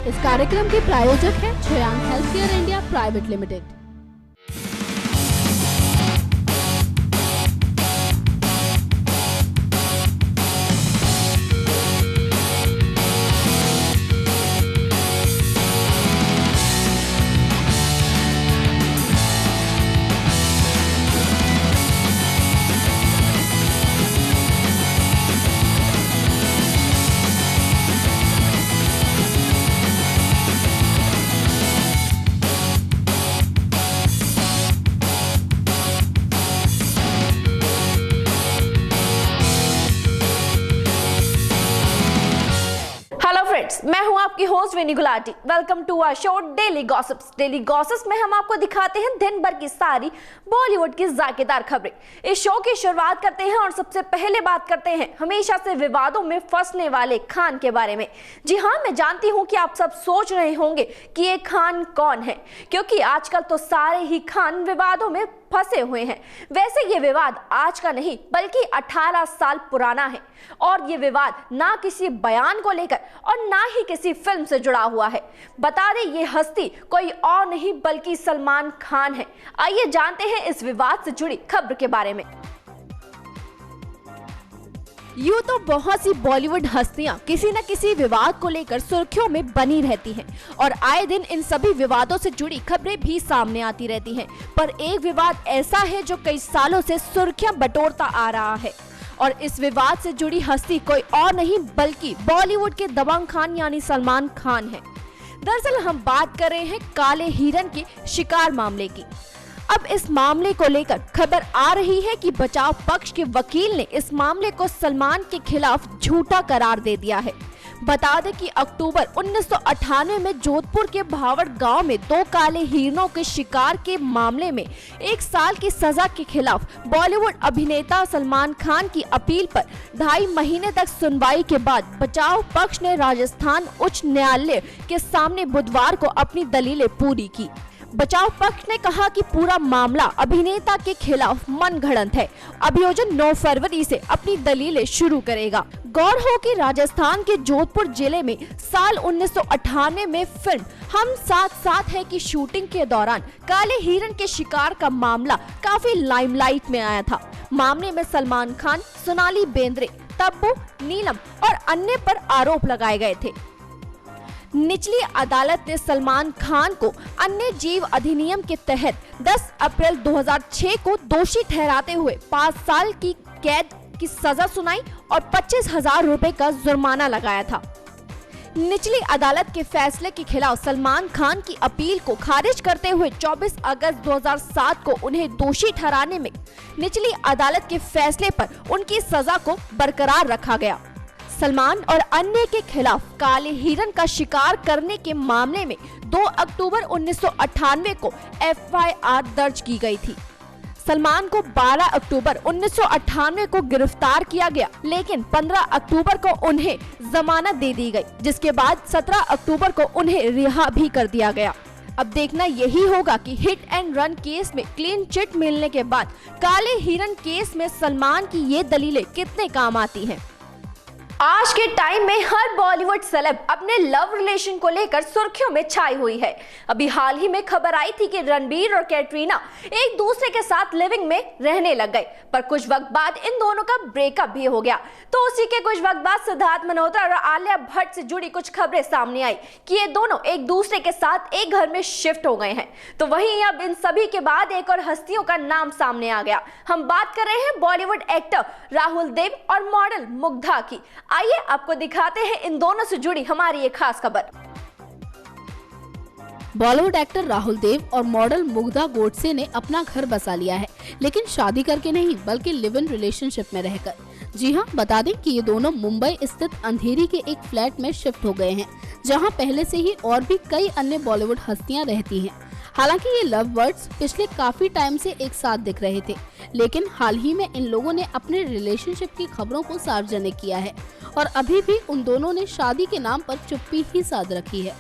इस कार्यक्रम के प्रायोजक है छयांग हेल्थकेयर इंडिया प्राइवेट लिमिटेड। मैं हूं आपकी host Vinni Gulati. Welcome to our show daily gossips. Daily gossips में हम आपको दिखाते हैं दिन भर की सारी बॉलीवुड की जायकेदार खबरें। इस शो की शुरुआत करते हैं और सबसे पहले बात करते हैं हमेशा से विवादों में फंसने वाले खान के बारे में। जी हां, मैं जानती हूं कि आप सब सोच रहे होंगे कि ये खान कौन है, क्योंकि आजकल तो सारे ही खान विवादों में फंसे हुए हैं। वैसे ये विवाद आज का नहीं बल्कि 18 साल पुराना है और ये विवाद ना किसी बयान को लेकर और ना ही किसी फिल्म से जुड़ा हुआ है। बता दें, ये हस्ती कोई और नहीं बल्कि सलमान खान है। आइए जानते हैं इस विवाद से जुड़ी खबर के बारे में। यूं तो बहुत सी बॉलीवुड हस्तियां किसी न किसी विवाद को लेकर सुर्खियों में बनी रहती हैं और आए दिन इन सभी विवादों से जुड़ी खबरें भी सामने आती रहती हैं। पर एक विवाद ऐसा है जो कई सालों से सुर्खियां बटोरता आ रहा है और इस विवाद से जुड़ी हस्ती कोई और नहीं बल्कि बॉलीवुड के दबंग खान यानी सलमान खान है। दरअसल हम बात कर रहे हैं काले हिरन के शिकार मामले की। अब इस मामले को लेकर खबर आ रही है कि बचाव पक्ष के वकील ने इस मामले को सलमान के खिलाफ झूठा करार दे दिया है। बता दें कि अक्टूबर 1998 में जोधपुर के भावड़ गांव में 2 काले हिरणों के शिकार के मामले में 1 साल की सजा के खिलाफ बॉलीवुड अभिनेता सलमान खान की अपील पर 2.5 महीने तक सुनवाई के बाद बचाव पक्ष ने राजस्थान उच्च न्यायालय के सामने बुधवार को अपनी दलीलें पूरी की। बचाव पक्ष ने कहा कि पूरा मामला अभिनेता के खिलाफ मनगढ़ंत है। अभियोजन 9 फरवरी से अपनी दलीलें शुरू करेगा। गौर हो कि राजस्थान के जोधपुर जिले में साल 1998 में फिल्म हम साथ साथ हैं की शूटिंग के दौरान काले हिरण के शिकार का मामला काफी लाइमलाइट में आया था। मामले में सलमान खान, सोनाली बेंद्रे, तब्बू, नीलम और अन्य पर आरोप लगाए गए थे। निचली अदालत ने सलमान खान को अन्य जीव अधिनियम के तहत 10 अप्रैल 2006 को दोषी ठहराते हुए 5 साल की कैद की सजा सुनाई और 25,000 रुपए का जुर्माना लगाया था। निचली अदालत के फैसले के खिलाफ सलमान खान की अपील को खारिज करते हुए 24 अगस्त 2007 को उन्हें दोषी ठहराने में निचली अदालत के फैसले पर उनकी सजा को बरकरार रखा गया। सलमान और अन्य के खिलाफ काले हिरण का शिकार करने के मामले में 2 अक्टूबर 1998 को FIR दर्ज की गई थी। सलमान को 12 अक्टूबर 1998 को गिरफ्तार किया गया, लेकिन 15 अक्टूबर को उन्हें जमानत दे दी गई, जिसके बाद 17 अक्टूबर को उन्हें रिहा भी कर दिया गया। अब देखना यही होगा कि हिट एंड रन केस में क्लीन चिट मिलने के बाद काले हिरण केस में सलमान की ये दलीलें कितने काम आती हैं। आज के टाइम में हर बॉलीवुड सेलेब अपने लव रिलेशन को लेकर सुर्खियों में छाई हुई है। अभी हाल ही में खबर आई थी कि रणबीर और कैटरीना एक दूसरे के साथ लिविंग में रहने लग गए, पर कुछ वक्त बाद इन दोनों का ब्रेकअप भी हो गया। तो उसी के कुछ वक्त बाद सिद्धार्थ मल्होत्रा और आलिया भट्ट से जुड़ी कुछ खबरें सामने आई कि ये दोनों एक दूसरे के साथ एक घर में शिफ्ट हो गए हैं। तो वहीं अब इन सभी के बाद एक और हस्तियों का नाम सामने आ गया। हम बात कर रहे हैं बॉलीवुड एक्टर राहुल देव और मॉडल मुग्धा की। आइए आपको दिखाते हैं इन दोनों से जुड़ी हमारी एक खास खबर। बॉलीवुड एक्टर राहुल देव और मॉडल मुग्धा गोडसे ने अपना घर बसा लिया है, लेकिन शादी करके नहीं बल्कि लिव इन रिलेशनशिप में रहकर। जी हां, बता दें कि ये दोनों मुंबई स्थित अंधेरी के एक फ्लैट में शिफ्ट हो गए हैं, जहां पहले से ही और भी कई अन्य बॉलीवुड हस्तियां रहती हैं। हालांकि ये लव बर्ड्स पिछले काफी टाइम से एक साथ दिख रहे थे, लेकिन हाल ही में इन लोगों ने अपने रिलेशनशिप की खबरों को सार्वजनिक किया है और अभी भी उन दोनों ने शादी के नाम पर चुप्पी ही साध रखी है।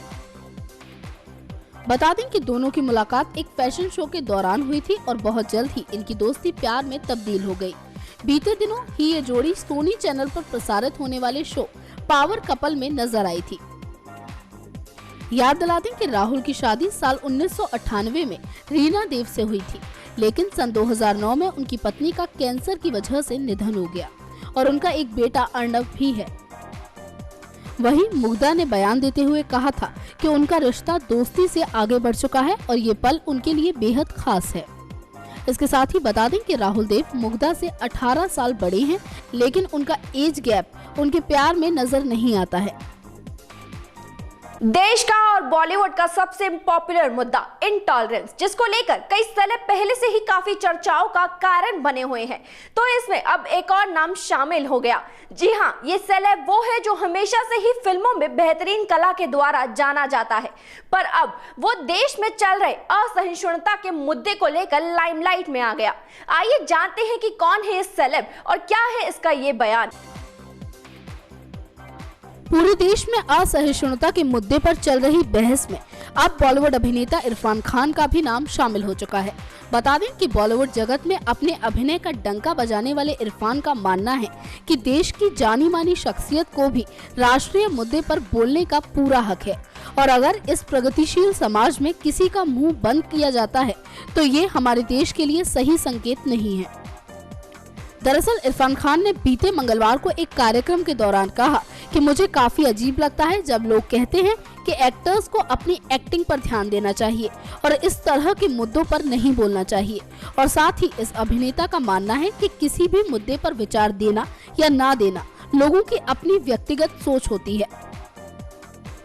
बता दें कि दोनों की मुलाकात एक फैशन शो के दौरान हुई थी और बहुत जल्द ही इनकी दोस्ती प्यार में तब्दील हो गई। बीते दिनों ही ये जोड़ी सोनी चैनल पर प्रसारित होने वाले शो पावर कपल में नजर आई थी। याद दिला दें कि राहुल की शादी साल 1998 में रीना देव से हुई थी, लेकिन सन 2009 में उनकी पत्नी का कैंसर की वजह से निधन हो गया और उनका एक बेटा अर्णव भी है। वहीं मुग्धा ने बयान देते हुए कहा था कि उनका रिश्ता दोस्ती से आगे बढ़ चुका है और ये पल उनके लिए बेहद खास है। इसके साथ ही बता दें कि राहुल देव मुग्धा से 18 साल बड़े हैं, लेकिन उनका एज गैप उनके प्यार में नजर नहीं आता है। देश का और बॉलीवुड का सबसे पॉपुलर मुद्दा इंटॉलरेंस, जिसको लेकर कई सेलेब पहले से ही काफी चर्चाओं का कारण बने हुए हैं, तो इसमें अब एक और नाम शामिल हो गया। जी हां, ये सेलेब वो है जो हमेशा से ही फिल्मों में बेहतरीन कला के द्वारा जाना जाता है, पर अब वो देश में चल रहे असहिष्णुता के मुद्दे को लेकर लाइमलाइट में आ गया। आइए जानते हैं कि कौन है इस सेलेब और क्या है इसका ये बयान। पूरे देश में असहिष्णुता के मुद्दे पर चल रही बहस में अब बॉलीवुड अभिनेता इरफान खान का भी नाम शामिल हो चुका है। बता दें कि बॉलीवुड जगत में अपने अभिनय का डंका बजाने वाले इरफान का मानना है कि देश की जानी मानी शख्सियत को भी राष्ट्रीय मुद्दे पर बोलने का पूरा हक है, और अगर इस प्रगतिशील समाज में किसी का मुंह बंद किया जाता है तो ये हमारे देश के लिए सही संकेत नहीं है। दरअसल इरफान खान ने बीते मंगलवार को एक कार्यक्रम के दौरान कहा कि मुझे काफी अजीब लगता है जब लोग कहते हैं कि एक्टर्स को अपनी एक्टिंग पर ध्यान देना चाहिए और इस तरह के मुद्दों पर नहीं बोलना चाहिए। और साथ ही इस अभिनेता का मानना है कि किसी भी मुद्दे पर विचार देना या ना देना लोगों की अपनी व्यक्तिगत सोच होती है।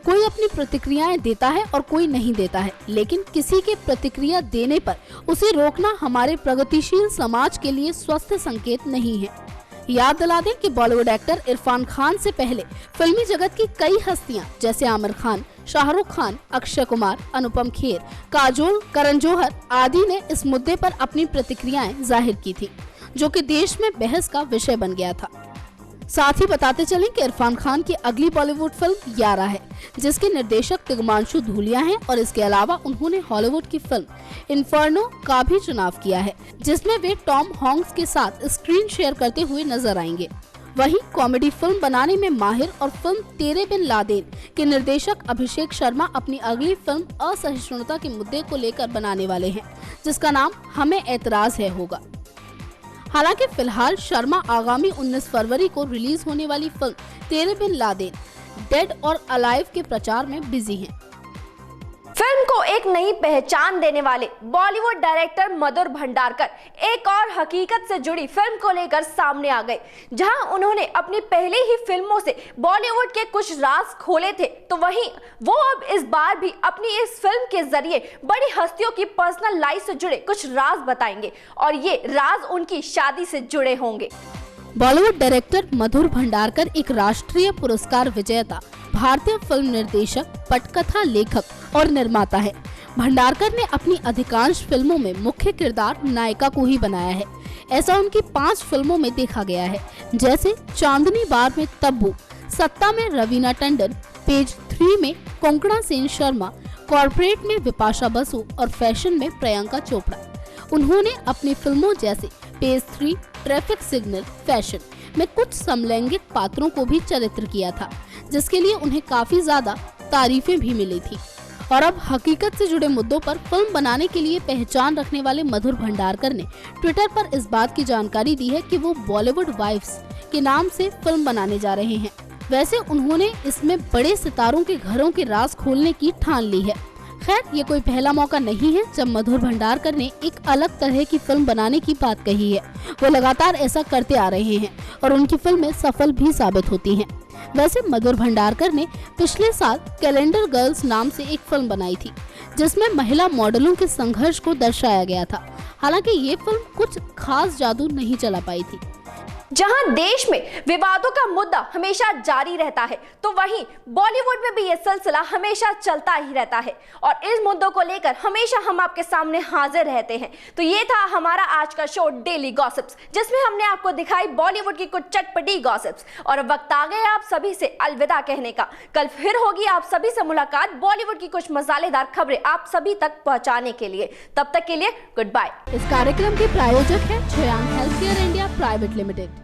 कोई अपनी प्रतिक्रियाएं देता है और कोई नहीं देता है, लेकिन किसी के प्रतिक्रिया देने पर उसे रोकना हमारे प्रगतिशील समाज के लिए स्वस्थ संकेत नहीं है। याद दिला दें कि बॉलीवुड एक्टर इरफान खान से पहले फिल्मी जगत की कई हस्तियां जैसे आमिर खान, शाहरुख खान, अक्षय कुमार, अनुपम खेर, काजोल, करण जौहर आदि ने इस मुद्दे पर अपनी प्रतिक्रियाएं जाहिर की थी, जो कि देश में बहस का विषय बन गया था। साथ ही बताते चलें कि इरफान खान की अगली बॉलीवुड फिल्म यारा है, जिसके निर्देशक तिग्मांशु धूलिया हैं, और इसके अलावा उन्होंने हॉलीवुड की फिल्म इन्फर्नो का भी चुनाव किया है, जिसमें वे टॉम हैंक्स के साथ स्क्रीन शेयर करते हुए नजर आएंगे। वहीं कॉमेडी फिल्म बनाने में माहिर और फिल्म तेरे बिन लादेन के निर्देशक अभिषेक शर्मा अपनी अगली फिल्म असहिष्णुता के मुद्दे को लेकर बनाने वाले हैं, जिसका नाम हमें एतराज है होगा। हालांकि फिलहाल शर्मा आगामी 19 फरवरी को रिलीज होने वाली फिल्म तेरे बिन लादेन डेड और अलाइव के प्रचार में बिजी हैं। फिल्म को एक नई पहचान देने वाले बॉलीवुड डायरेक्टर मधुर भंडारकर एक और हकीकत से जुड़ी फिल्म को लेकर सामने आ गए, जहां उन्होंने अपनी पहले ही फिल्मों से बॉलीवुड के कुछ राज खोले थे, तो वहीं वो अब इस बार भी अपनी इस फिल्म के जरिए बड़ी हस्तियों की पर्सनल लाइफ से जुड़े कुछ राज बताएंगे, और ये राज उनकी शादी से जुड़े होंगे। बॉलीवुड डायरेक्टर मधुर भंडारकर एक राष्ट्रीय पुरस्कार विजेता भारतीय फिल्म निर्देशक, पटकथा लेखक और निर्माता है। भंडारकर ने अपनी अधिकांश फिल्मों में मुख्य किरदार नायिका को ही बनाया है। ऐसा उनकी 5 फिल्मों में देखा गया है, जैसे चांदनी बार में तब्बू, सत्ता में रवीना टंडन, पेज 3 में कोंकणा सेन शर्मा, कॉर्पोरेट में विपाशा बसु और फैशन में प्रियंका चोपड़ा। उन्होंने अपनी फिल्मों जैसे पेज 3, ट्रैफिक सिग्नल, फैशन में कुछ समलैंगिक पात्रों को भी चरित्र किया था, जिसके लिए उन्हें काफी ज्यादा तारीफें भी मिली थी। और अब हकीकत से जुड़े मुद्दों पर फिल्म बनाने के लिए पहचान रखने वाले मधुर भंडारकर ने ट्विटर पर इस बात की जानकारी दी है कि वो बॉलीवुड वाइफ्स के नाम से फिल्म बनाने जा रहे हैं। वैसे उन्होंने इसमें बड़े सितारों के घरों के राज खोलने की ठान ली है। खैर, ये कोई पहला मौका नहीं है जब मधुर भंडारकर ने एक अलग तरह की फिल्म बनाने की बात कही है। वो लगातार ऐसा करते आ रहे हैं और उनकी फिल्में सफल भी साबित होती हैं। वैसे मधुर भंडारकर ने पिछले साल कैलेंडर गर्ल्स नाम से एक फिल्म बनाई थी, जिसमें महिला मॉडलों के संघर्ष को दर्शाया गया था। हालांकि ये फिल्म कुछ खास जादू नहीं चला पाई थी। जहां देश में विवादों का मुद्दा हमेशा जारी रहता है, तो वहीं बॉलीवुड में भी ये सिलसिला हमेशा चलता ही रहता है, और इस मुद्दों को लेकर हमेशा हम आपके सामने हाजिर रहते हैं। तो ये था हमारा आज का शो डेली गॉसिप्स, जिसमें हमने आपको दिखाई बॉलीवुड की कुछ चटपटी गॉसिप्स, और वक्त आ गया आप सभी से अलविदा कहने का। कल फिर होगी आप सभी से मुलाकात बॉलीवुड की कुछ मसालेदार खबरें आप सभी तक पहुंचाने के लिए। तब तक के लिए गुड बाय। इस कार्यक्रम के प्रायोजक है छयांग health care India private limited.